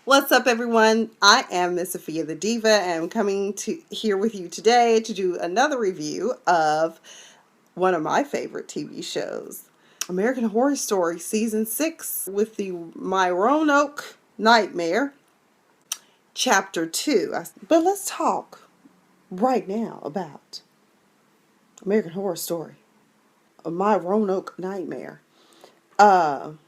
What's up, everyone? I am Miss Sophia the Diva, and I'm coming to here with you today to do another review of one of my favorite TV shows, American Horror Story Season 6, with the My Roanoke Nightmare, Chapter 2. But let's talk right now about American Horror Story, My Roanoke Nightmare. Child,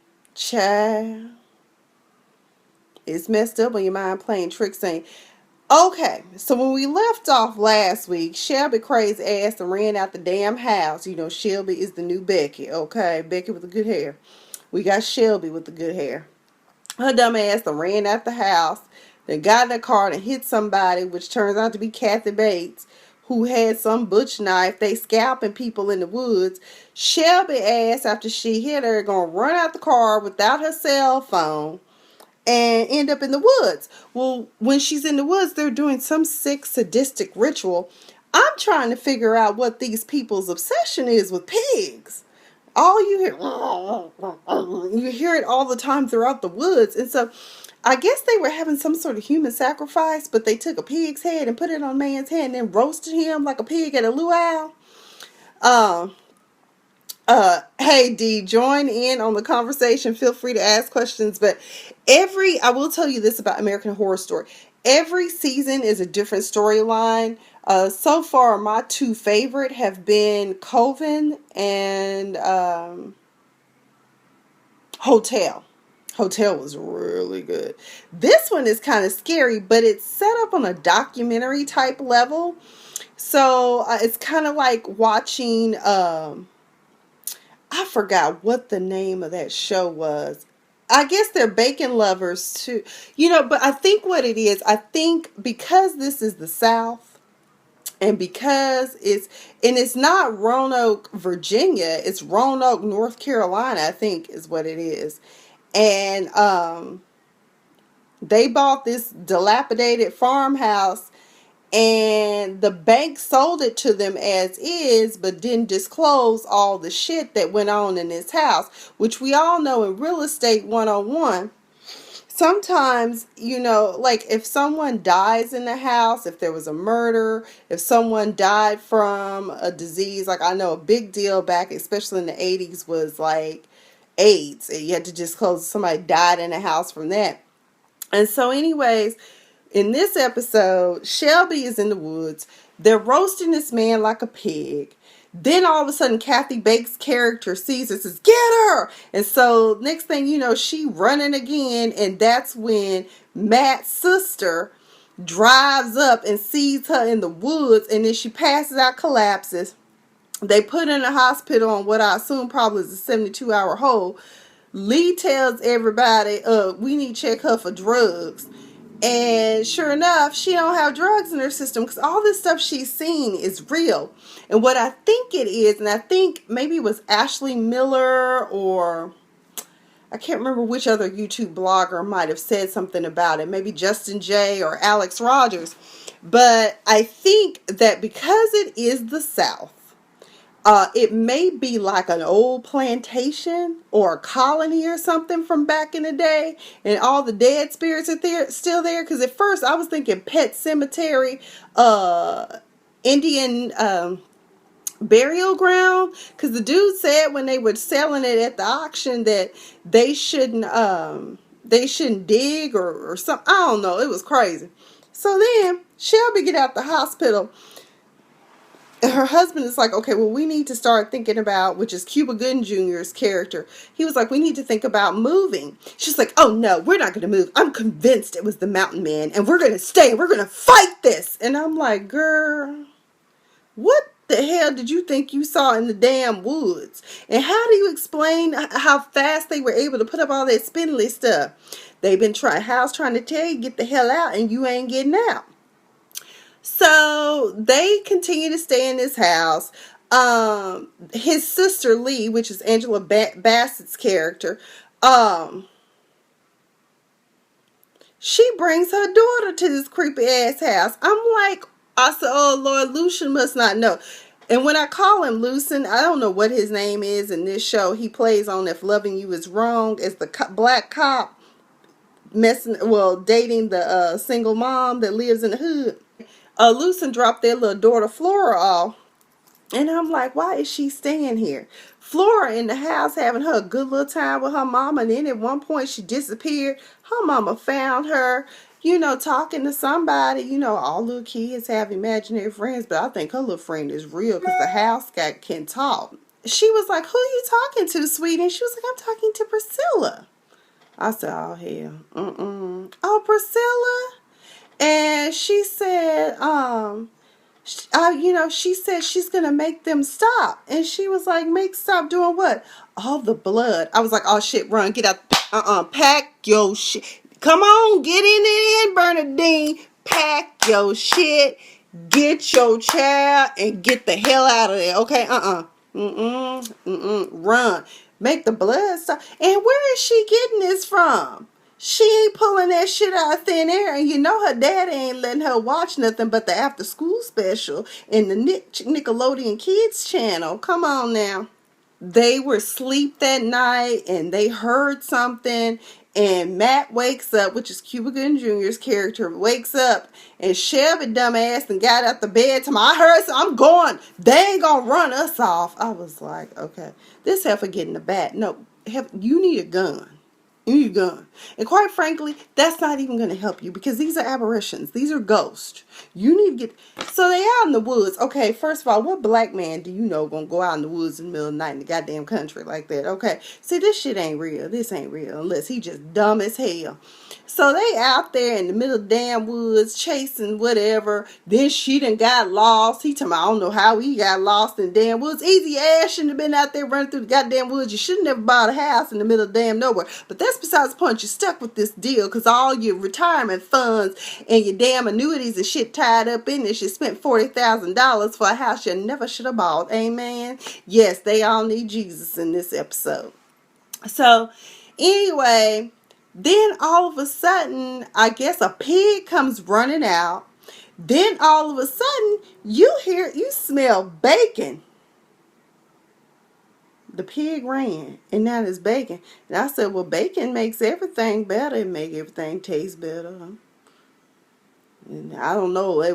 it's messed up when your mind playing tricks saying, okay, so when we left off last week, Shelby crazed ass and ran out the damn house. You know, Shelby is the new Becky, okay? Becky with the good hair. We got Shelby with the good hair. Her dumb ass done ran out the house, then got in the car and hit somebody, which turns out to be Kathy Bates, who had some butch knife. They scalping people in the woods. Shelby ass, after she hit her, gonna run out the car without her cell phone and end up in the woods. Well, when she's in the woods, they're doing some sick, sadistic ritual. I'm trying to figure out what these people's obsession is with pigs. All you hear it all the time throughout the woods. And so I guess they were having some sort of human sacrifice, but they took a pig's head and put it on a man's head and then roasted him like a pig at a luau. Hey D, join in on the conversation. Feel free to ask questions. But I will tell you this about American Horror Story. Every season is a different storyline. So far, my two favorite have been Coven and Hotel. Hotel was really good. This one is kind of scary, but it's set up on a documentary type level. So it's kind of like watching. I forgot what the name of that show was. I guess they're bacon lovers too. But I think what it is, I think because this is the South and because it's not Roanoke, Virginia, it's Roanoke, North Carolina, I think is what it is. And they bought this dilapidated farmhouse and the bank sold it to them as is, but didn't disclose all the shit that went on in this house, which we all know in real estate 101. Sometimes, like if someone dies in the house, if there was a murder, if someone died from a disease, like I know a big deal back, especially in the 80s, was like AIDS. And you had to disclose somebody died in the house from that. And so anyways, in this episode, Shelby is in the woods. They're roasting this man like a pig. Then all of a sudden, Kathy Bates' character sees her and says, "Get her!" And so next thing you know, she running again. And that's when Matt's sister drives up and sees her in the woods. And then she passes out, collapses. They put her in the hospital on what I assume probably is a 72-hour hold. Lee tells everybody, we need to check her for drugs. And sure enough, she don't have drugs in her system because all this stuff she's seen is real. And what I think it is, and I think maybe it was Ashley Miller or I can't remember which other YouTube blogger might have said something about it. Maybe Justin J or Alex Rogers. But I think that because it is the South, it may be like an old plantation or a colony or something from back in the day, and all the dead spirits are still there. Because at first I was thinking Pet Cemetery, Indian burial ground. Because the dude said when they were selling it at the auction that they shouldn't dig or something. I don't know. It was crazy. So then Shelby get out the hospital. Her husband is like, okay, well, we need to start thinking about, which is Cuba Gooding Jr.'s character. He was like, we need to think about moving. She's like, oh no, we're not going to move. I'm convinced it was the mountain man and we're going to stay. We're going to fight this. And I'm like, girl, what the hell did you think you saw in the damn woods? And how do you explain how fast they were able to put up all that spindly stuff? They've been trying to tell you, get the hell out, and you ain't getting out. So they continue to stay in this house. His sister Lee, which is Angela Bassett's character, she brings her daughter to this creepy ass house. I said, oh Lord, Lucian must not know. And when I call him Lucien, I don't know what his name is in this show. He plays on If Loving You Is Wrong as the black cop. dating the single mom that lives in the hood. Lucen dropped their little daughter Flora off. And I'm like, why is she staying here? Flora in the house having her a good little time with her mama. And then at one point she disappeared. Her mama found her, talking to somebody. All little kids have imaginary friends, but I think her little friend is real because the house cat can talk. She was like, who are you talking to, sweetie? And she was like, I'm talking to Priscilla. I said, oh, hell. Oh, Priscilla? And she said, she said she's going to make them stop. And she was like, make stop doing what? All the blood. I was like, oh, shit, run, get out. Pack your shit. Come on, get in, Bernadine. Pack your shit. Get your child and get the hell out of there. Okay, run. Make the blood stop. And where is she getting this from? She ain't pulling that shit out of thin air. And her daddy ain't letting her watch nothing but the after school special in the Nickelodeon Kids channel. Come on now. They were asleep that night and they heard something, and Matt wakes up, which is Cuba Gooding Jr.'s character, wakes up, and Shelby dumbass and got out the bed to me. I heard something, I'm going. They ain't gonna run us off. I was like, okay, this heifer getting the bat. No, you need a gun. You need a gun. And quite frankly, that's not even going to help you because these are apparitions. These are ghosts. You need to get... So they out in the woods. Okay, first of all, what black man do you know going to go out in the woods in the middle of the night in the goddamn country like that? Okay, see, this shit ain't real. This ain't real unless he just dumb as hell. So they out there in the middle of the damn woods chasing whatever. Then she done got lost. He told me, I don't know how he got lost in the damn woods. Easy ass shouldn't have been out there running through the goddamn woods. You shouldn't have bought a house in the middle of damn nowhere. But that's besides the point. You're stuck with this deal because all your retirement funds and your damn annuities and shit tied up in this. You spent $40,000 for a house you never should have bought. Amen. Yes, they all need Jesus in this episode. So anyway, then all of a sudden, I guess a pig comes running out. Then all of a sudden, you smell bacon. The pig ran, and now there's bacon. And I said, well, bacon makes everything better. It makes everything taste better. And I don't know. I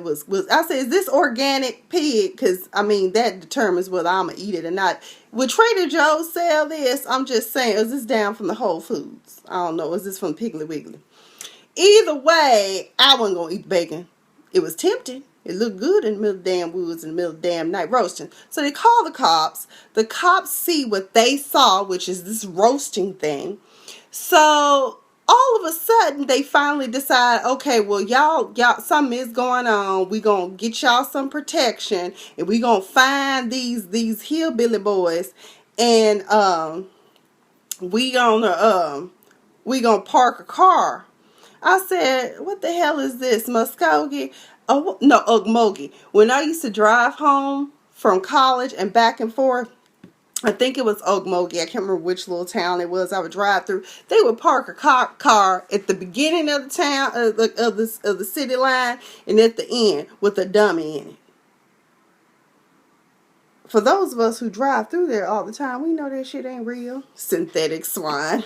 said, is this organic pig? Because, that determines whether I'm going to eat it or not. Would Trader Joe's sell this? I'm just saying, is this down from the Whole Foods? I don't know. Is this from Piggly Wiggly? Either way, I wasn't going to eat bacon. It was tempting. It looked good in the middle of the damn woods in the middle of the damn night roasting. So they call the cops. The cops see what they saw, which is this roasting thing. So all of a sudden, they finally decide, okay, well, y'all, something is going on. We gonna get y'all some protection, and we gonna find these hillbilly boys, and we gonna park a car. I said, what the hell is this, Muskogee? Oh, no, Okmulgee. When I used to drive home from college and back and forth, I think it was Okmulgee. I can't remember which little town it was. I would drive through. They would park a car at the beginning of the town, of the city line, and at the end with a dummy in it. For those of us who drive through there all the time, we know that shit ain't real. Synthetic swine.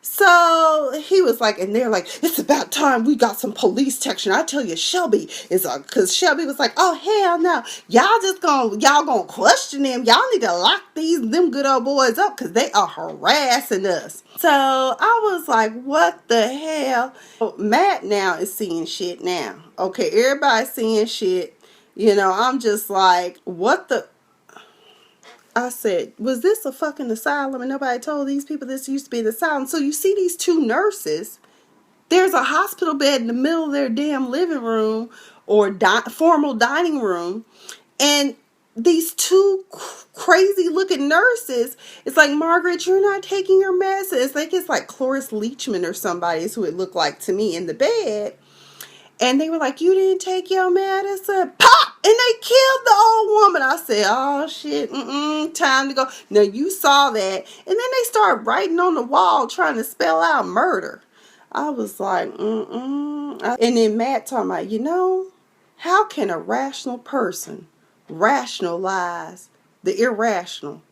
So he was like, and they're like, it's about time we got some police protection. I tell you, Shelby because Shelby was like, oh hell no, y'all gonna question them. Y'all need to lock them good old boys up because they are harassing us. So I was like, what the hell? Matt now is seeing shit now. Okay, everybody's seeing shit. I'm just like, what the? I said, was this a fucking asylum? And nobody told these people this used to be an asylum. So you see these two nurses. There's a hospital bed in the middle of their damn living room or formal dining room. And these two crazy looking nurses, it's like, Margaret, you're not taking your medicine. It's like Cloris Leachman or somebody is who it looked like to me in the bed. And they were like, you didn't take your medicine. Pop! And they killed the old woman. I said, oh, shit. Time to go. Now, you saw that. And then they started writing on the wall trying to spell out murder. I was like, And then Matt talking about, how can a rational person rationalize the irrational?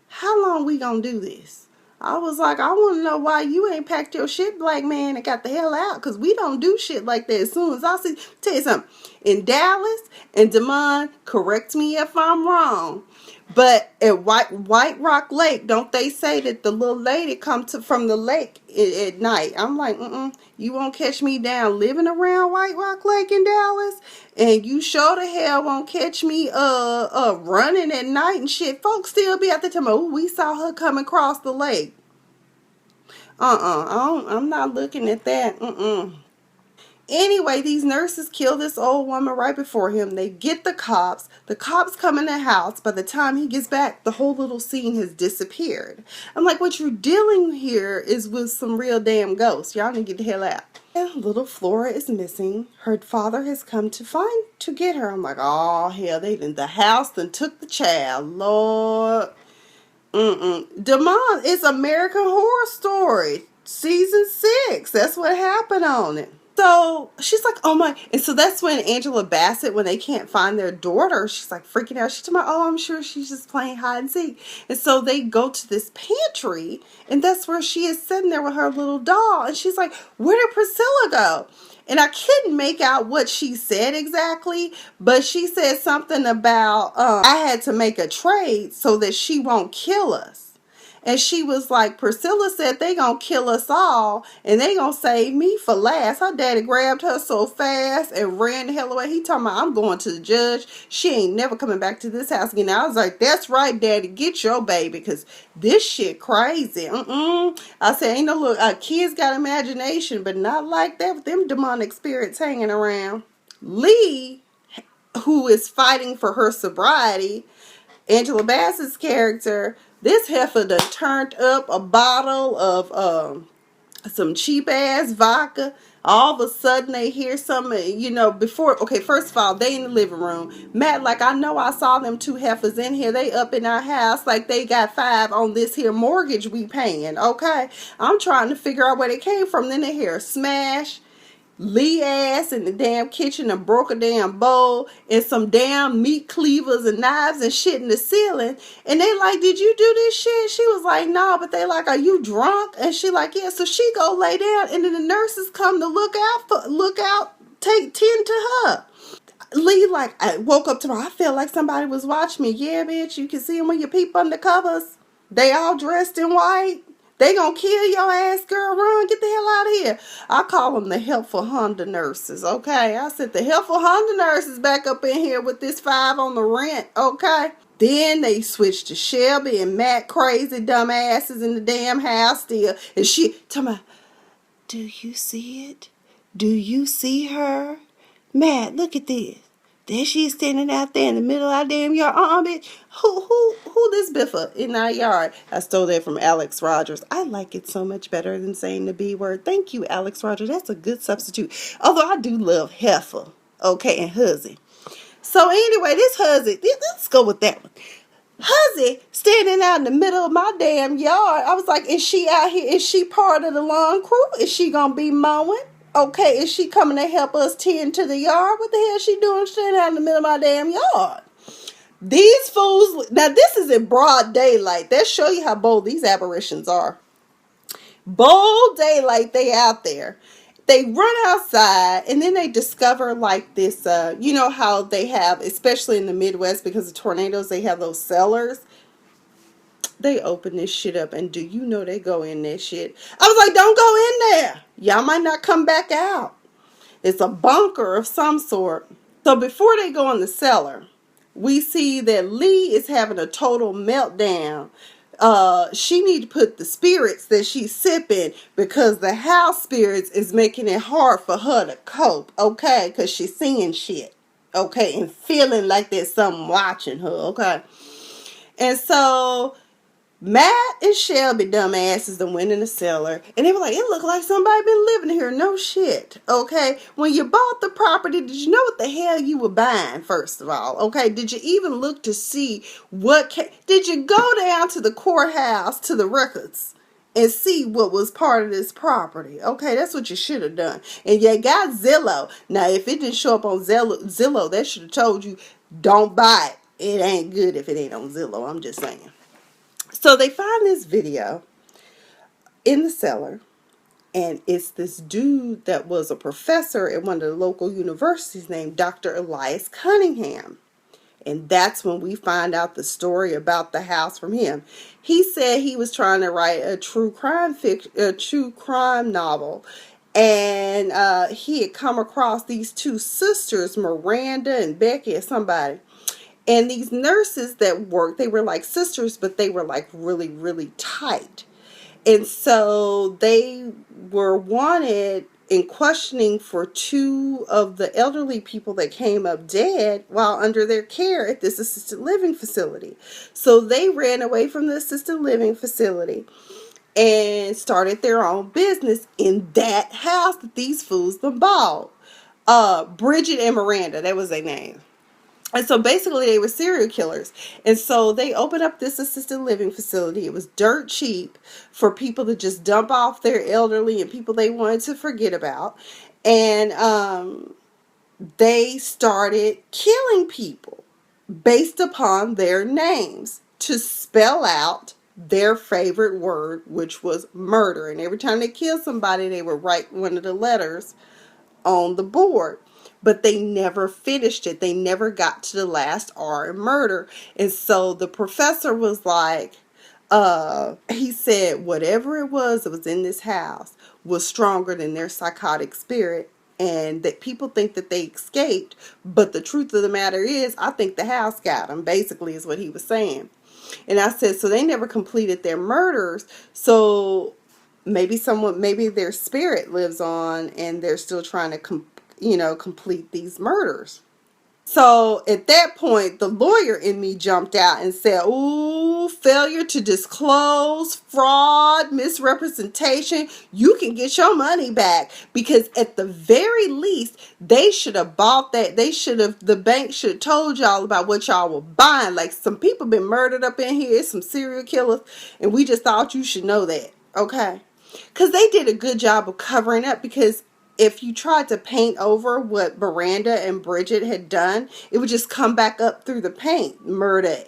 How long we gonna do this? I was like, I want to know why you ain't packed your shit, black man, and got the hell out. Because we don't do shit like that. As soon as I see, tell you something. In Dallas, and Damon, correct me if I'm wrong, but at White Rock Lake, don't they say that the little lady come from the lake at night? I'm like, you won't catch me down living around White Rock Lake in Dallas, and you sure the hell won't catch me running at night and shit. Folks still be at the time. Oh, we saw her come across the lake. I'm not looking at that. Anyway, these nurses kill this old woman right before him. They get the cops. The cops come in the house. By the time he gets back, the whole little scene has disappeared. I'm like, what you're dealing here is with some real damn ghosts. Y'all need to get the hell out. And little Flora is missing. Her father has come to get her. I'm like, oh hell, they in the house then took the child. Lord. Demon, it's American Horror Story. Season 6. That's what happened on it. So she's like, oh my, and so that's when Angela Bassett, when they can't find their daughter, she's like freaking out. She's like, oh, I'm sure she's just playing hide and seek. And so they go to this pantry, and that's where she is sitting there with her little doll. And she's like, where did Priscilla go? And I couldn't make out what she said exactly, but she said something about, I had to make a trade so that she won't kill us. And she was like, Priscilla said they gonna kill us all and they gonna save me for last. Her daddy grabbed her so fast and ran the hell away. He talking about, I'm going to the judge. She ain't never coming back to this house again. I was like, that's right, daddy. Get your baby, because this shit crazy. I said, ain't no look. Kids got imagination, but not like that with them demonic spirits hanging around. Lee, who is fighting for her sobriety, Angela Bassett's character, this heifer done turned up a bottle of some cheap ass vodka. All of a sudden they hear something, before, okay, first of all, they in the living room. Matt, like, I know I saw them two heifers in here. They up in our house like they got 5 on this here mortgage we paying, okay? I'm trying to figure out where they came from. Then they hear a smash. Lee ass in the damn kitchen and broke a damn bowl and some damn meat cleavers and knives and shit in the ceiling. And they like, did you do this shit? She was like, no, but they like, are you drunk? And she like, yeah. So she go lay down, and then the nurses come to tend to her. Lee like, I woke up tomorrow. I felt like somebody was watching me. Yeah, bitch, you can see them when you peep under covers. They all dressed in white. They gonna kill your ass, girl. Run, get the hell out of here. I call them the helpful Honda nurses, okay? I said the helpful Honda nurses back up in here with this 5 on the rent, okay? Then they switched to Shelby and Matt, crazy dumbasses in the damn house still. And she tell me, do you see it? Do you see her? Matt, look at this. There she is standing out there in the middle of our damn yard. Bitch. Who this biffer in our yard? I stole that from Alex Rogers. I like it so much better than saying the B word. Thank you, Alex Rogers. That's a good substitute. Although I do love heifer. Okay, and huzzy. So anyway, this huzzy, let's go with that one. Huzzy standing out in the middle of my damn yard. I was like, is she out here? Is she part of the lawn crew? Is she going to be mowing? Okay, is she coming to help us tend to the yard? What the hell is she doing standing out in the middle of my damn yard? These fools, now this is in broad daylight. That show you how bold these apparitions are. Bold daylight, they out there. They run outside and then they discover like this, you know how they have, especially in the Midwest because of tornadoes, they have those cellars. They open this shit up, and do you know they go in that shit? I was like, don't go in there. Y'all might not come back out. It's a bunker of some sort. So before they go in the cellar, we see that Lee is having a total meltdown. She need to put the spirits that she's sipping because the house spirits is making it hard for her to cope, okay? Because she's seeing shit, okay? And feeling like there's something watching her, okay? And so Matt and Shelby dumbasses that went in the cellar, and they were like, it looked like somebody been living here. No shit, okay? When you bought the property, did you know what the hell you were buying, first of all, okay? Did you even look to see did you go down to the courthouse, to the records, and see what was part of this property? Okay, that's what you should have done. And you got Zillow. Now, if it didn't show up on Zillow, that should have told you, don't buy it. It ain't good if it ain't on Zillow, I'm just saying. So they find this video in the cellar. And it's this dude that was a professor at one of the local universities named Dr. Elias Cunningham. And that's when we find out the story about the house from him. He said he was trying to write a true crime novel. And he had come across these two sisters, Miranda and Becky or somebody. And these nurses that worked, they were like sisters, but they were like really, really tight. And so they were wanted in questioning for two of the elderly people that came up dead while under their care at this assisted living facility. So they ran away from the assisted living facility and started their own business in that house that these fools them bought. Bridget and Miranda, that was their name. And so basically they were serial killers. And so they opened up this assisted living facility. It was dirt cheap for people to just dump off their elderly and people they wanted to forget about. And they started killing people based upon their names to spell out their favorite word, which was murder. And every time they killed somebody, they would write one of the letters on the board. But they never finished it. They never got to the last R in murder. And so the professor was like, he said whatever it was that was in this house was stronger than their psychotic spirit. And that people think that they escaped. But the truth of the matter is, I think the house got them, basically, is what he was saying. And I said, so they never completed their murders. So maybe their spirit lives on and they're still trying to complete these murders. So at that point, the lawyer in me jumped out and said, ooh, failure to disclose, fraud, misrepresentation, you can get your money back. Because at the very least, they should have bought that. The bank should have told y'all about what y'all were buying. Like, some people been murdered up in here, some serial killers, and we just thought you should know that. Okay? Because they did a good job of covering up, because if you tried to paint over what Miranda and Bridget had done, it would just come back up through the paint. Murder.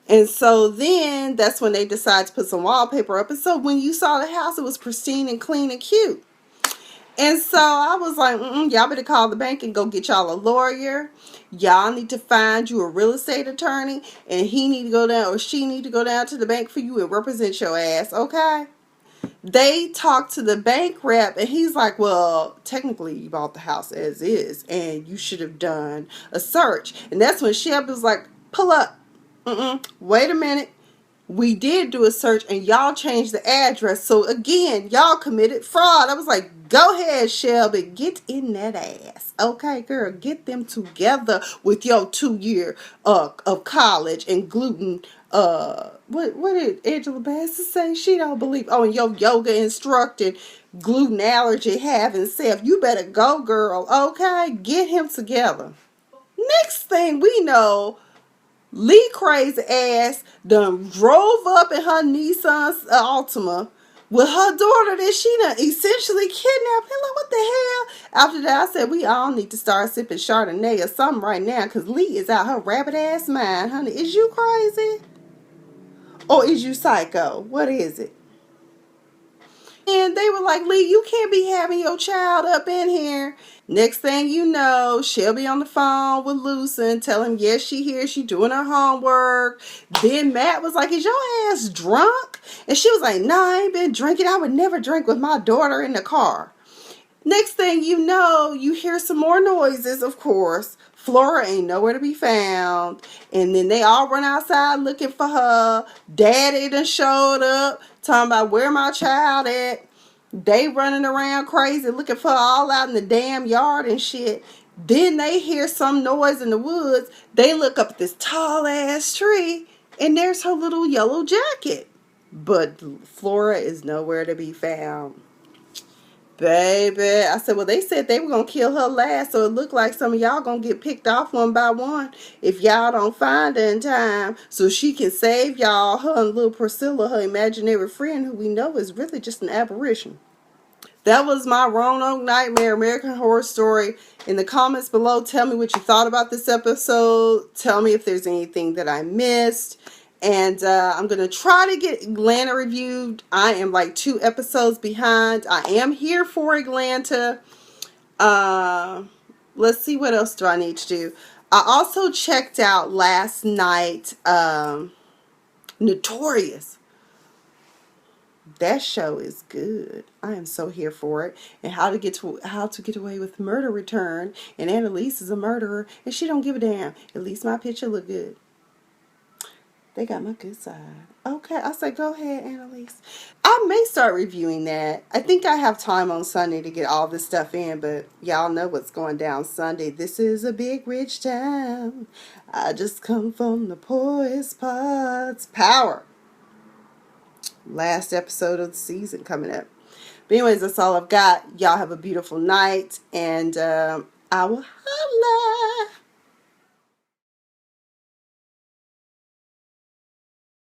And so then that's when they decided to put some wallpaper up. And so when you saw the house, it was pristine and clean and cute. And so I was like, y'all better call the bank and go get y'all a lawyer. Y'all need to find you a real estate attorney. And he need to go down, or she need to go down to the bank for you and represent your ass. Okay? They talked to the bank rep and he's like, well, technically you bought the house as is and you should have done a search. And that's when Shelby was like, pull up. Wait a minute. We did do a search and y'all changed the address. So again, y'all committed fraud. I was like, go ahead, Shelby. Get in that ass. Okay, girl, get them together with your 2 year of college and gluten. What did Angela Bassett say? She don't believe. Oh, and your yoga instructor, gluten allergy having self. You better go, girl. Okay, get him together. Next thing we know, Lee crazy ass done drove up in her Nissan Altima with her daughter that she done essentially kidnapped. And like, what the hell? After that, I said, we all need to start sipping Chardonnay or something right now, because Lee is out her rabbit ass mind. Honey, is you crazy? Or is you psycho? What is it? And they were like, Lee, you can't be having your child up in here. Next thing you know, she'll be on the phone with Lucen, tell him, yes, she here, she doing her homework. Then Matt was like, is your ass drunk? And she was like, no, I ain't been drinking. I would never drink with my daughter in the car. Next thing you know, you hear some more noises, of course. Flora ain't nowhere to be found. And then they all run outside looking for her. Daddy done showed up, talking about where my child at. They running around crazy looking for her all out in the damn yard and shit. Then they hear some noise in the woods. They look up at this tall ass tree and there's her little yellow jacket. But Flora is nowhere to be found. Baby, I said, well, they said they were going to kill her last, so it looked like some of y'all going to get picked off one by one if y'all don't find her in time so she can save y'all. Her and little Priscilla, her imaginary friend, who we know is really just an apparition. That was my Roanoke Nightmare American Horror Story. In the comments below, tell me what you thought about this episode. Tell me if there's anything that I missed. And I'm going to try to get Atlanta reviewed. I am like 2 episodes behind. I am here for Atlanta. Let's see, what else do I need to do? I also checked out last night Notorious. That show is good. I am so here for it. And how to get away with murder return. And Annalise is a murderer, and she don't give a damn. At least my picture look good. They got my good side. Okay, I said go ahead, Annalise. I may start reviewing that. I think I have time on Sunday to get all this stuff in, but y'all know what's going down Sunday. This is a big rich town. I just come from the poorest parts. Power. Last episode of the season coming up. But anyways, that's all I've got. Y'all have a beautiful night, and I will